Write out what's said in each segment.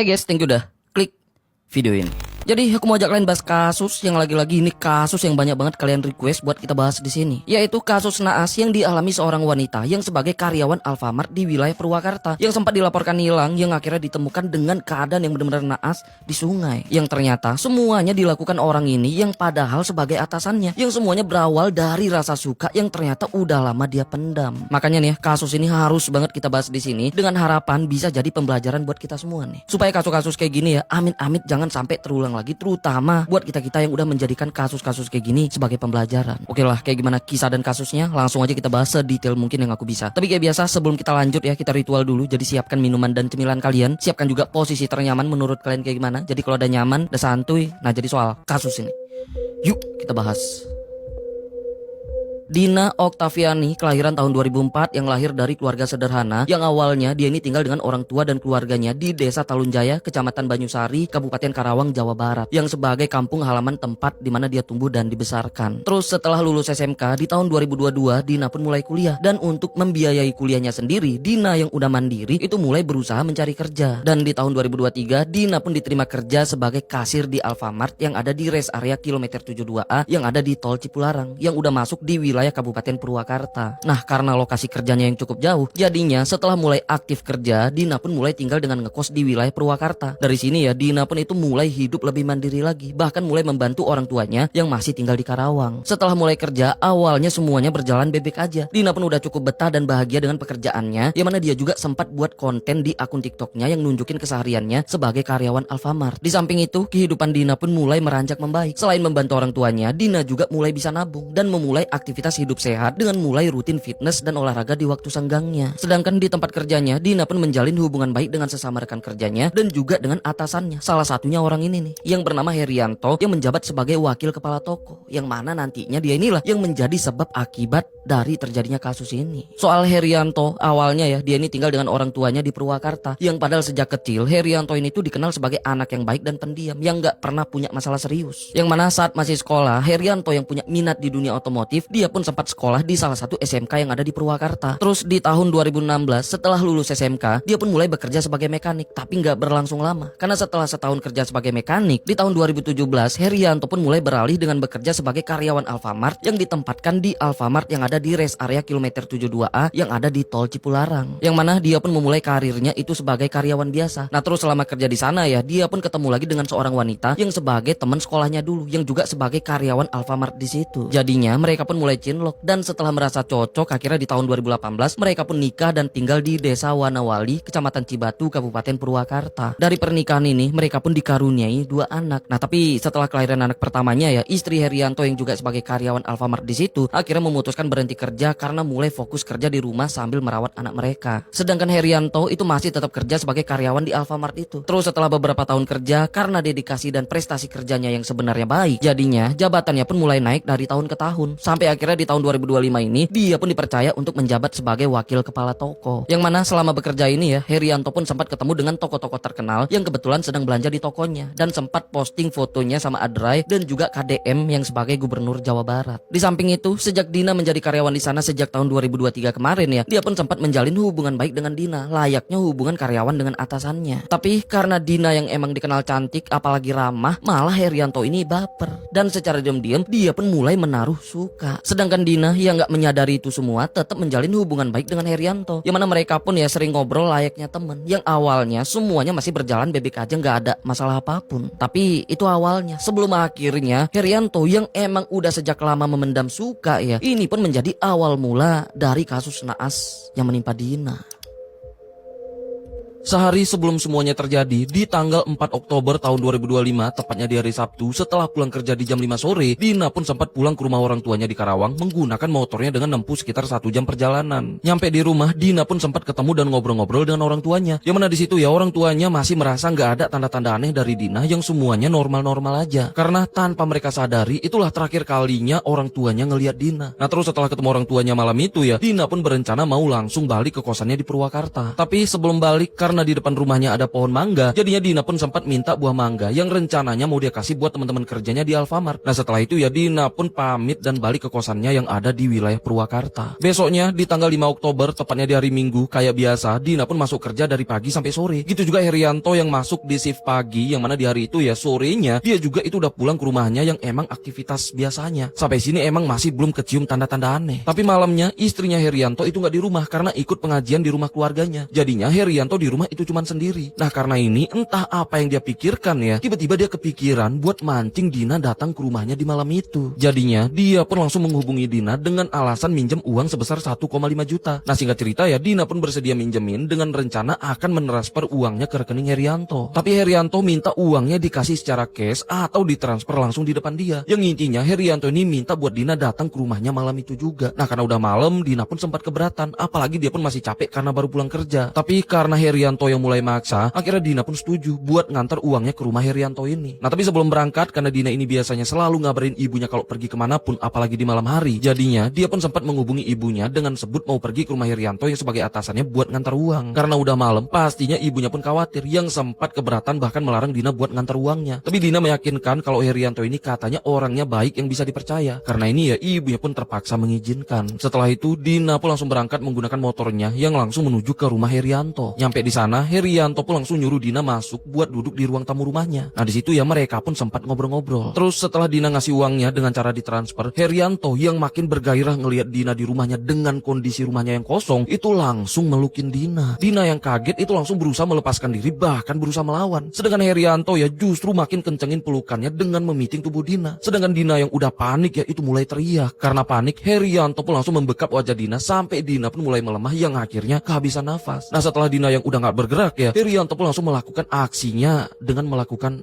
Hai guys, thank you udah klik video ini. Jadi aku mau ajak kalian bahas kasus yang lagi-lagi ini kasus yang banyak banget kalian request buat kita bahas di sini, yaitu kasus naas yang dialami seorang wanita yang sebagai karyawan Alfamart di wilayah Purwakarta yang sempat dilaporkan hilang, yang akhirnya ditemukan dengan keadaan yang benar-benar naas di sungai. Yang ternyata semuanya dilakukan orang ini yang padahal sebagai atasannya, yang semuanya berawal dari rasa suka yang ternyata udah lama dia pendam. Makanya nih, kasus ini harus banget kita bahas di sini dengan harapan bisa jadi pembelajaran buat kita semua nih. Supaya kasus-kasus kayak gini ya, amit-amit jangan sampai terulang lagi, terutama buat kita-kita yang udah menjadikan kasus-kasus kayak gini sebagai pembelajaran. Oke lah, kayak gimana kisah dan kasusnya, langsung aja kita bahas sedetail mungkin yang aku bisa. Tapi kayak biasa, sebelum kita lanjut ya, kita ritual dulu. Jadi siapkan minuman dan cemilan kalian, siapkan juga posisi ternyaman menurut kalian kayak gimana. Jadi kalau udah nyaman, udah santuy, nah jadi soal kasus ini, yuk kita bahas. Dina Oktaviani kelahiran tahun 2004 yang lahir dari keluarga sederhana yang awalnya dia ini tinggal dengan orang tua dan keluarganya di Desa Talunjaya, Kecamatan Banyusari, Kabupaten Karawang, Jawa Barat, yang sebagai kampung halaman tempat di mana dia tumbuh dan dibesarkan. Terus setelah lulus SMK di tahun 2022, Dina pun mulai kuliah, dan untuk membiayai kuliahnya sendiri, Dina yang udah mandiri itu mulai berusaha mencari kerja. Dan di tahun 2023, Dina pun diterima kerja sebagai kasir di Alfamart yang ada di rest area kilometer 72A yang ada di Tol Cipularang yang udah masuk di wilayah Kabupaten Purwakarta. Nah, karena lokasi kerjanya yang cukup jauh, jadinya setelah mulai aktif kerja, Dina pun mulai tinggal dengan ngekos di wilayah Purwakarta. Dari sini ya, Dina pun itu mulai hidup lebih mandiri lagi, bahkan mulai membantu orang tuanya yang masih tinggal di Karawang. Setelah mulai kerja, awalnya semuanya berjalan bebek aja. Dina pun udah cukup betah dan bahagia dengan pekerjaannya, yang mana dia juga sempat buat konten di akun TikToknya yang nunjukin kesehariannya sebagai karyawan Alfamart. Di samping itu, kehidupan Dina pun mulai meranjak membaik. Selain membantu orang tuanya, Dina juga mulai bisa nabung dan memulai aktivitas hidup sehat dengan mulai rutin fitness dan olahraga di waktu senggangnya. Sedangkan di tempat kerjanya, Dina pun menjalin hubungan baik dengan sesama rekan kerjanya dan juga dengan atasannya. Salah satunya orang ini nih, yang bernama Herianto, yang menjabat sebagai wakil kepala toko, yang mana nantinya dia inilah yang menjadi sebab akibat dari terjadinya kasus ini. Soal Herianto, awalnya ya, dia ini tinggal dengan orang tuanya di Purwakarta, yang padahal sejak kecil Herianto ini tuh dikenal sebagai anak yang baik dan pendiam, yang gak pernah punya masalah serius. Yang mana saat masih sekolah, Herianto yang punya minat di dunia otomotif, dia pun sempat sekolah di salah satu SMK yang ada di Purwakarta. Terus di tahun 2016 setelah lulus SMK, dia pun mulai bekerja sebagai mekanik, tapi nggak berlangsung lama. Karena setelah setahun kerja sebagai mekanik, di tahun 2017 Herianto pun mulai beralih dengan bekerja sebagai karyawan Alfamart yang ditempatkan di Alfamart yang ada di rest area kilometer 72A yang ada di Tol Cipularang. Yang mana dia pun memulai karirnya itu sebagai karyawan biasa. Nah, terus selama kerja di sana ya, dia pun ketemu lagi dengan seorang wanita yang sebagai teman sekolahnya dulu, yang juga sebagai karyawan Alfamart di situ. Jadinya mereka pun mulai cinlok, dan setelah merasa cocok, akhirnya di tahun 2018 mereka pun nikah dan tinggal di Desa Wanawali, Kecamatan Cibatu, Kabupaten Purwakarta. Dari pernikahan ini mereka pun dikaruniai 2 anak. Nah, tapi setelah kelahiran anak pertamanya ya, istri Herianto yang juga sebagai karyawan Alfamart di situ akhirnya memutuskan berhenti kerja karena mulai fokus kerja di rumah sambil merawat anak mereka. Sedangkan Herianto itu masih tetap kerja sebagai karyawan di Alfamart itu. Terus setelah beberapa tahun kerja, karena dedikasi dan prestasi kerjanya yang sebenarnya baik, jadinya jabatannya pun mulai naik dari tahun ke tahun, sampai akhirnya di tahun 2025 ini dia pun dipercaya untuk menjabat sebagai wakil kepala toko. Yang mana selama bekerja ini ya, Herianto pun sempat ketemu dengan toko-toko terkenal yang kebetulan sedang belanja di tokonya, dan sempat posting fotonya sama Adrai dan juga KDM yang sebagai gubernur Jawa Barat. Di samping itu, sejak Dina menjadi karyawan di sana sejak tahun 2023 kemarin ya, dia pun sempat menjalin hubungan baik dengan Dina, layaknya hubungan karyawan dengan atasannya. Tapi karena Dina yang emang dikenal cantik apalagi ramah, malah Herianto ini baper, dan secara diam-diam dia pun mulai menaruh suka. Sedangkan Dina yang gak menyadari itu semua tetap menjalin hubungan baik dengan Herianto, yang mana mereka pun ya sering ngobrol layaknya temen, yang awalnya semuanya masih berjalan bebek aja, gak ada masalah apapun. Tapi itu awalnya, sebelum akhirnya Herianto yang emang udah sejak lama memendam suka ya, ini pun menjadi awal mula dari kasus naas yang menimpa Dina. Sehari sebelum semuanya terjadi, di tanggal 4 Oktober tahun 2025, tepatnya di hari Sabtu, setelah pulang kerja di jam 5 sore, Dina pun sempat pulang ke rumah orang tuanya di Karawang menggunakan motornya dengan menempuh sekitar 1 jam perjalanan. Nyampe di rumah, Dina pun sempat ketemu dan ngobrol-ngobrol dengan orang tuanya. Yang mana di situ ya, orang tuanya masih merasa nggak ada tanda-tanda aneh dari Dina, yang semuanya normal-normal aja. Karena tanpa mereka sadari, itulah terakhir kalinya orang tuanya ngelihat Dina. Nah, terus setelah ketemu orang tuanya malam itu ya, Dina pun berencana mau langsung balik ke kosannya di Purwakarta. Tapi sebelum balik, karena di depan rumahnya ada pohon mangga, jadinya Dina pun sempat minta buah mangga yang rencananya mau dia kasih buat teman-teman kerjanya di Alfamart. Nah setelah itu ya Dina pun pamit dan balik ke kosannya yang ada di wilayah Purwakarta. Besoknya di tanggal 5 Oktober, tepatnya di hari Minggu, kayak biasa Dina pun masuk kerja dari pagi sampai sore. Gitu juga Herianto yang masuk di shift pagi, yang mana di hari itu ya sorenya dia juga itu udah pulang ke rumahnya yang emang aktivitas biasanya. Sampai sini emang masih belum kecium tanda-tanda aneh. Tapi malamnya istrinya Herianto itu nggak di rumah karena ikut pengajian di rumah keluarganya. Jadinya Herianto di rumah itu cuman sendiri. Nah karena ini entah apa yang dia pikirkan ya, tiba-tiba dia kepikiran buat mancing Dina datang ke rumahnya di malam itu. Jadinya dia pun langsung menghubungi Dina dengan alasan minjem uang sebesar 1,5 juta. Nah singkat cerita ya Dina pun bersedia minjemin dengan rencana akan mentransfer uangnya ke rekening Herianto. Tapi Herianto minta uangnya dikasih secara cash atau ditransfer langsung di depan dia. Yang intinya Herianto ini minta buat Dina datang ke rumahnya malam itu juga. Nah karena udah malam Dina pun sempat keberatan, apalagi dia pun masih capek karena baru pulang kerja. Tapi karena Herianto yang mulai maksa, akhirnya Dina pun setuju buat ngantar uangnya ke rumah Herianto ini. Nah tapi sebelum berangkat, karena Dina ini biasanya selalu ngabarin ibunya kalau pergi kemanapun apalagi di malam hari, jadinya dia pun sempat menghubungi ibunya dengan sebut mau pergi ke rumah Herianto yang sebagai atasannya buat ngantar uang. Karena udah malam, pastinya ibunya pun khawatir, yang sempat keberatan bahkan melarang Dina buat ngantar uangnya. Tapi Dina meyakinkan kalau Herianto ini katanya orangnya baik yang bisa dipercaya. Karena ini ya ibunya pun terpaksa mengizinkan. Setelah itu Dina pun langsung berangkat menggunakan motornya yang langsung menuju ke rumah Herianto. Nyampe di sana Herianto pun langsung nyuruh Dina masuk buat duduk di ruang tamu rumahnya. Nah di situ ya mereka pun sempat ngobrol-ngobrol. Terus setelah Dina ngasih uangnya dengan cara ditransfer, Herianto yang makin bergairah ngelihat Dina di rumahnya dengan kondisi rumahnya yang kosong itu langsung melukin Dina. Dina yang kaget itu langsung berusaha melepaskan diri bahkan berusaha melawan. Sedangkan Herianto ya justru makin kencengin pelukannya dengan memiting tubuh Dina. Sedangkan Dina yang udah panik ya itu mulai teriak. Karena panik Herianto pun langsung membekap wajah Dina sampai Dina pun mulai melemah yang akhirnya kehabisan nafas. Nah setelah Dina yang udah gak bergerak ya, Herianto pun langsung melakukan aksinya dengan melakukan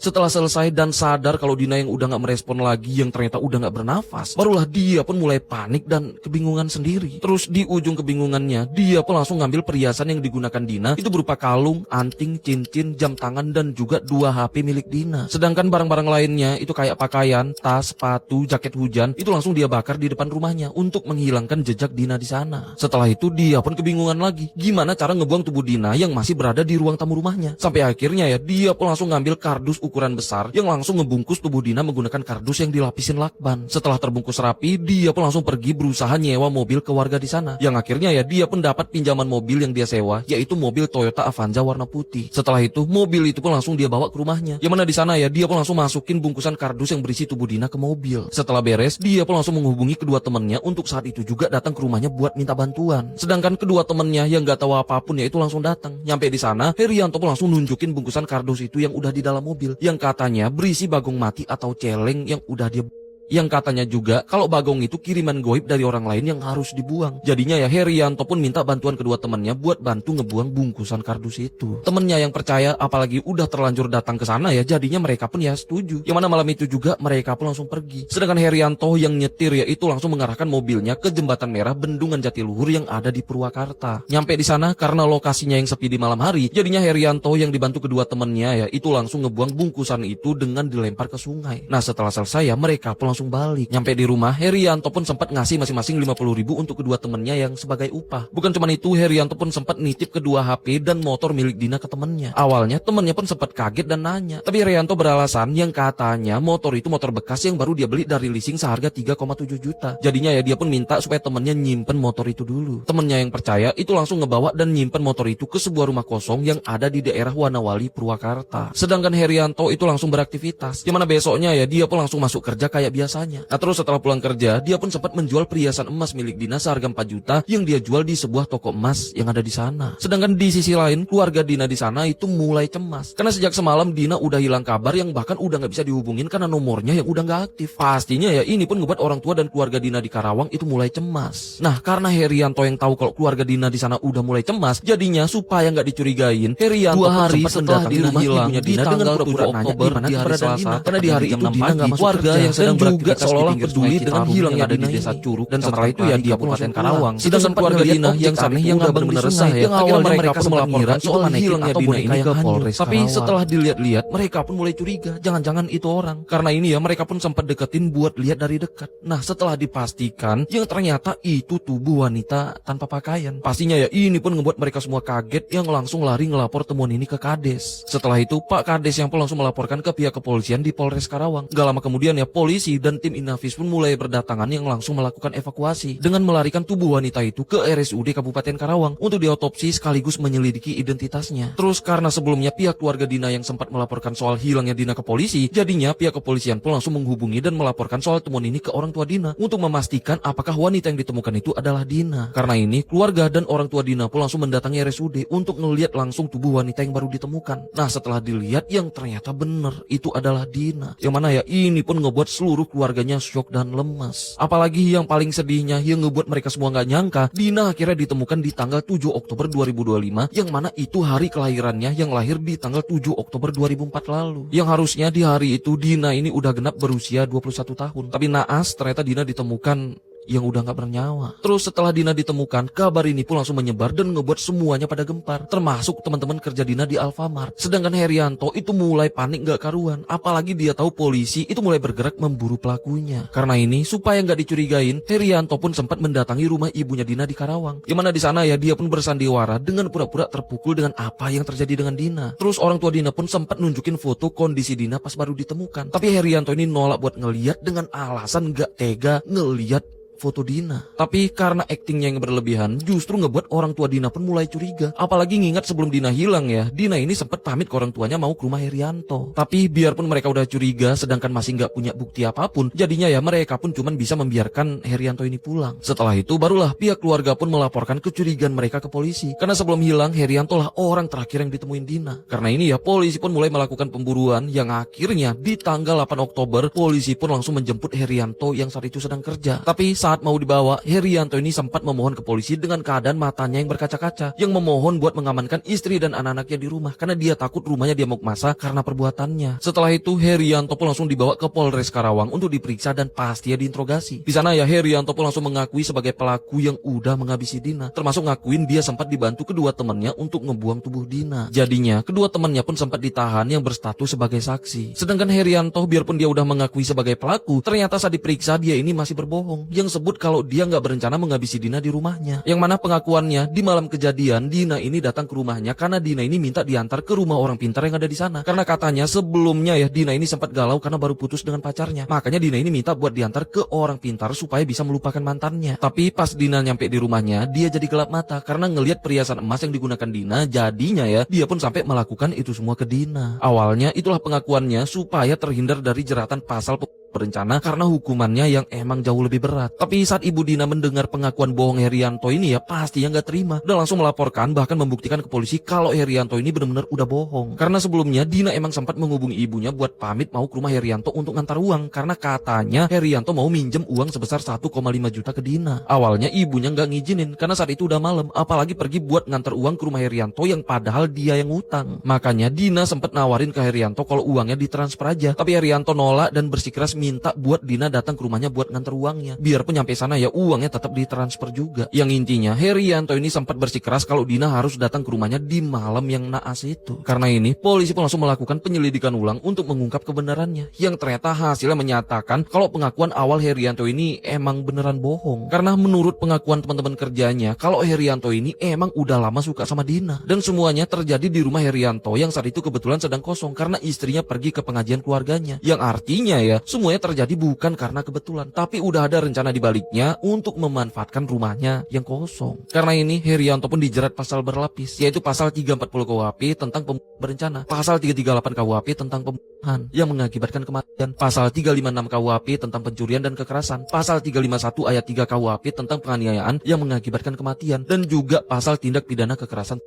setelah selesai dan sadar kalau Dina yang udah gak merespon lagi, yang ternyata udah gak bernafas, barulah dia pun mulai panik dan kebingungan sendiri. Terus di ujung kebingungannya, dia pun langsung ngambil perhiasan yang digunakan Dina, itu berupa kalung, anting, cincin, jam tangan, dan juga 2 HP milik Dina. Sedangkan barang-barang lainnya itu kayak pakaian, tas, sepatu, jaket hujan, itu langsung dia bakar di depan rumahnya untuk menghilangkan jejak Dina di sana. Setelah itu dia pun kebingungan lagi, gimana cara ngebuang tubuh Dina yang masih berada di ruang tamu rumahnya. Sampai akhirnya ya dia pun langsung ngambil kardus ukuran besar yang langsung ngebungkus tubuh Dina menggunakan kardus yang dilapisin lakban. Setelah terbungkus rapi, dia pun langsung pergi berusaha nyewa mobil ke warga di sana. Yang akhirnya ya dia pun dapat pinjaman mobil yang dia sewa, yaitu mobil Toyota Avanza warna putih. Setelah itu mobil itu pun langsung dia bawa ke rumahnya. Yang mana di sana ya dia pun langsung masukin bungkusan kardus yang berisi tubuh Dina ke mobil. Setelah beres, dia pun langsung menghubungi kedua temannya untuk saat itu juga datang ke rumahnya buat minta bantuan. Sedangkan kedua temannya yang gak tahu apapun ya itu langsung datang. Nyampe di sana, Herianto pun langsung nunjukin bungkusan kardus itu yang udah di dalam mobil, yang katanya berisi bagong mati atau celeng yang udah dia yang katanya juga kalau bagong itu kiriman goib dari orang lain yang harus dibuang. Jadinya ya Herianto pun minta bantuan kedua temannya buat bantu ngebuang bungkusan kardus itu. Temennya yang percaya apalagi udah terlanjur datang ke sana ya, jadinya mereka pun ya setuju. Yang mana malam itu juga mereka pun langsung pergi. Sedangkan Herianto yang nyetir ya itu langsung mengarahkan mobilnya ke jembatan merah Bendungan Jatiluhur yang ada di Purwakarta. Nyampe di sana karena lokasinya yang sepi di malam hari, jadinya Herianto yang dibantu kedua temannya ya itu langsung ngebuang bungkusan itu dengan dilempar ke sungai. Nah setelah selesai ya mereka pun langsung balik. Nyampe di rumah, Herianto pun sempat ngasih masing-masing 50.000 untuk kedua temennya yang sebagai upah. Bukan cuma itu, Herianto pun sempat nitip kedua HP dan motor milik Dina ke temennya. Awalnya temennya pun sempat kaget dan nanya, tapi Herianto beralasan yang katanya motor itu motor bekas yang baru dia beli dari leasing seharga 3,7 juta. Jadinya ya dia pun minta supaya temennya nyimpen motor itu dulu. Temennya yang percaya itu langsung ngebawa dan nyimpen motor itu ke sebuah rumah kosong yang ada di daerah Wanawali, Purwakarta. Sedangkan Herianto itu langsung beraktivitas, yang mana besoknya ya dia pun langsung masuk kerja kayak biasanya. Nah terus setelah pulang kerja, dia pun sempat menjual perhiasan emas milik Dina seharga 4 juta yang dia jual di sebuah toko emas yang ada di sana. Sedangkan di sisi lain, keluarga Dina di sana itu mulai cemas karena sejak semalam Dina udah hilang kabar, yang bahkan udah nggak bisa dihubungin karena nomornya yang udah nggak aktif. Pastinya ya ini pun ngebuat orang tua dan keluarga Dina di Karawang itu mulai cemas. Nah karena Herianto yang tahu kalau keluarga Dina di sana udah mulai cemas, jadinya supaya nggak dicurigain, Herianto 2 hari setelah Dina hilang di tanggal 7 Oktober di hari Selasa, karena di hari itu Dina nggak masuk warga kerja yang sedang juga aktivitas seolah-olah di pinggir peduli Sungai dengan Citarum hilangnya yang ada Dina di Desa ini. Curug, Dan setelah itu ya dia pun langsung Karawang. pulang. Sedangkan keluarga Dina yang aneh yang udah benar-benar resah ya. yang awalnya mereka pun melaporkan soal hilangnya Dina ini ke Polres Tapi Karawang. Setelah dilihat-lihat, mereka pun mulai curiga, jangan-jangan itu orang. Karena ini ya mereka pun sempat deketin buat lihat dari dekat. Nah, setelah dipastikan yang ternyata itu tubuh wanita tanpa pakaian. Pastinya ya ini pun ngebuat mereka semua kaget yang langsung lari ngelapor temuan ini ke Kades. Setelah itu Pak Kades yang pun langsung melaporkan ke pihak kepolisian di Polres Karawang. Gak lama kemudian ya polisi dan tim Inafis pun mulai berdatangan yang langsung melakukan evakuasi dengan melarikan tubuh wanita itu ke RSUD Kabupaten Karawang untuk diotopsi sekaligus menyelidiki identitasnya. Terus karena sebelumnya pihak keluarga Dina yang sempat melaporkan soal hilangnya Dina ke polisi, jadinya pihak kepolisian pun langsung menghubungi dan melaporkan soal temuan ini ke orang tua Dina untuk memastikan apakah wanita yang ditemukan itu adalah Dina. Karena ini keluarga dan orang tua Dina pun langsung mendatangi RSUD untuk ngelihat langsung tubuh wanita yang baru ditemukan. Nah, setelah dilihat yang ternyata benar itu adalah Dina. Yang mana ya ini pun ngebuat seluruh keluarganya syok dan lemas. Apalagi yang paling sedihnya yang ngebuat mereka semua nggak nyangka Dina akhirnya ditemukan di tanggal 7 Oktober 2025 yang mana itu hari kelahirannya yang lahir di tanggal 7 Oktober 2004 lalu. Yang harusnya di hari itu Dina ini udah genap berusia 21 tahun. Tapi naas ternyata Dina ditemukan yang udah gak bernyawa. Terus setelah Dina ditemukan, kabar ini pun langsung menyebar dan ngebuat semuanya pada gempar, termasuk teman-teman kerja Dina di Alfamart. Sedangkan Herianto itu mulai panik gak karuan, apalagi dia tahu polisi itu mulai bergerak memburu pelakunya. Karena ini supaya gak dicurigain, Herianto pun sempat mendatangi rumah ibunya Dina di Karawang. Yang mana di sana ya dia pun bersandiwara dengan pura-pura terpukul dengan apa yang terjadi dengan Dina. Terus orang tua Dina pun sempat nunjukin foto kondisi Dina pas baru ditemukan. Tapi Herianto ini nolak buat ngeliat dengan alasan gak tega ngeliat foto Dina. Tapi karena aktingnya yang berlebihan, justru ngebuat orang tua Dina pun mulai curiga. Apalagi ngingat sebelum Dina hilang ya, Dina ini sempat pamit ke orang tuanya mau ke rumah Herianto. Tapi biarpun mereka udah curiga, sedangkan masih nggak punya bukti apapun, jadinya ya mereka pun cuman bisa membiarkan Herianto ini pulang. Setelah itu barulah pihak keluarga pun melaporkan kecurigaan mereka ke polisi. Karena sebelum hilang, Herianto lah orang terakhir yang ditemuin Dina. Karena ini ya polisi pun mulai melakukan pemburuan yang akhirnya di tanggal 8 Oktober, polisi pun langsung menjemput Herianto yang saat itu sedang kerja. Tapi saat mau dibawa, Herianto ini sempat memohon ke polisi dengan keadaan matanya yang berkaca-kaca, yang memohon buat mengamankan istri dan anak-anaknya di rumah karena dia takut rumahnya diamuk massa karena perbuatannya. Setelah itu Herianto pun langsung dibawa ke Polres Karawang untuk diperiksa dan pastinya diinterogasi. Di sana ya Herianto pun langsung mengakui sebagai pelaku yang udah menghabisi Dina, termasuk ngakuin dia sempat dibantu kedua temannya untuk ngebuang tubuh Dina. Jadinya kedua temannya pun sempat ditahan yang berstatus sebagai saksi. Sedangkan Herianto biarpun dia udah mengakui sebagai pelaku, ternyata saat diperiksa dia ini masih berbohong, yang sebut kalau dia nggak berencana menghabisi Dina di rumahnya. Yang mana pengakuannya di malam kejadian Dina ini datang ke rumahnya karena Dina ini minta diantar ke rumah orang pintar yang ada di sana. Karena katanya sebelumnya ya Dina ini sempat galau karena baru putus dengan pacarnya. Makanya Dina ini minta buat diantar ke orang pintar supaya bisa melupakan mantannya. Tapi pas Dina nyampe di rumahnya, dia jadi gelap mata karena ngelihat perhiasan emas yang digunakan Dina. Jadinya ya dia pun sampai melakukan itu semua ke Dina. Awalnya itulah pengakuannya supaya terhindar dari jeratan pasal berencana karena hukumannya yang emang jauh lebih berat. Tapi saat ibu Dina mendengar pengakuan bohong Herianto ini ya pastinya nggak terima dan langsung melaporkan bahkan membuktikan ke polisi kalau Herianto ini benar-benar udah bohong. Karena sebelumnya Dina emang sempat menghubungi ibunya buat pamit mau ke rumah Herianto untuk ngantar uang karena katanya Herianto mau minjem uang sebesar 1,5 juta ke Dina. Awalnya ibunya nggak ngizinin karena saat itu udah malam, apalagi pergi buat ngantar uang ke rumah Herianto yang padahal dia yang utang. Makanya Dina sempat nawarin ke Herianto kalau uangnya ditransfer aja, tapi Herianto nolak dan bersikeras minta buat Dina datang ke rumahnya buat nganter uangnya. Biarpun nyampe sana ya uangnya tetap ditransfer juga. Yang intinya Herianto ini sempat bersikeras kalau Dina harus datang ke rumahnya di malam yang naas itu. Karena ini polisi pun langsung melakukan penyelidikan ulang untuk mengungkap kebenarannya. Yang ternyata hasilnya menyatakan kalau pengakuan awal Herianto ini emang beneran bohong. Karena menurut pengakuan teman-teman kerjanya kalau Herianto ini emang udah lama suka sama Dina. Dan semuanya terjadi di rumah Herianto yang saat itu kebetulan sedang kosong karena istrinya pergi ke pengajian keluarganya. Yang artinya ya semuanya terjadi bukan karena kebetulan, tapi udah ada rencana di baliknya untuk memanfaatkan rumahnya yang kosong. Karena ini Herianto pun dijerat pasal berlapis, yaitu pasal 340 KUHP tentang pembunuhan berencana, pasal 338 KUHP tentang pembunuhan yang mengakibatkan kematian, pasal 356 KUHP tentang pencurian dan kekerasan, pasal 351 ayat 3 KUHP tentang penganiayaan yang mengakibatkan kematian, dan juga pasal tindak pidana kekerasan.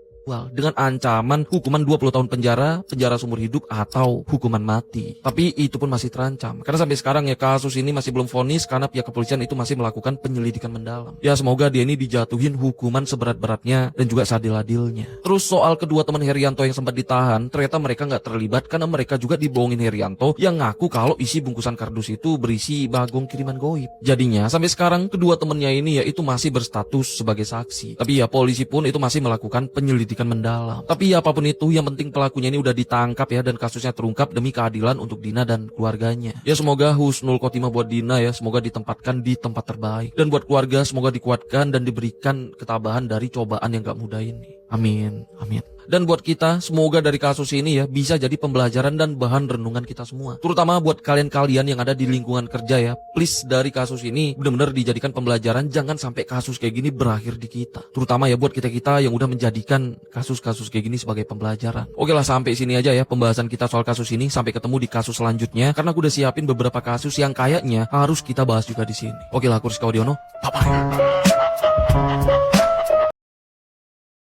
dengan ancaman hukuman 20 tahun penjara, penjara seumur hidup atau hukuman mati. Tapi itu pun masih terancam. Karena sampai sekarang ya kasus ini masih belum vonis karena pihak kepolisian itu masih melakukan penyelidikan mendalam. Ya semoga dia ini dijatuhin hukuman seberat-beratnya dan juga seadil-adilnya. Terus soal kedua teman Herianto yang sempat ditahan, ternyata mereka nggak terlibat karena mereka juga dibohongin Herianto yang ngaku kalau isi bungkusan kardus itu berisi bagong kiriman goib. Jadinya sampai sekarang kedua temannya ini ya itu masih berstatus sebagai saksi. Tapi ya polisi pun itu masih melakukan penyelidikan mendalam. Tapi ya apapun itu, yang penting pelakunya ini udah ditangkap ya dan kasusnya terungkap demi keadilan untuk Dina dan keluarganya. Ya semoga husnul khotimah buat Dina ya, semoga ditempatkan di tempat terbaik. Dan buat keluarga semoga dikuatkan dan diberikan ketabahan dari cobaan yang gak mudah ini. Amin, amin. Dan buat kita, semoga dari kasus ini ya bisa jadi pembelajaran dan bahan renungan kita semua. Terutama buat kalian-kalian yang ada di lingkungan kerja ya. Please dari kasus ini benar-benar dijadikan pembelajaran, jangan sampai kasus kayak gini berakhir di kita. Terutama ya buat kita-kita yang udah menjadikan kasus-kasus kayak gini sebagai pembelajaran. Oke lah, sampai sini aja ya pembahasan kita soal kasus ini. Sampai ketemu di kasus selanjutnya karena aku udah siapin beberapa kasus yang kayaknya harus kita bahas juga di sini. Oke lah, aku Rizky Audiono. Bye-bye.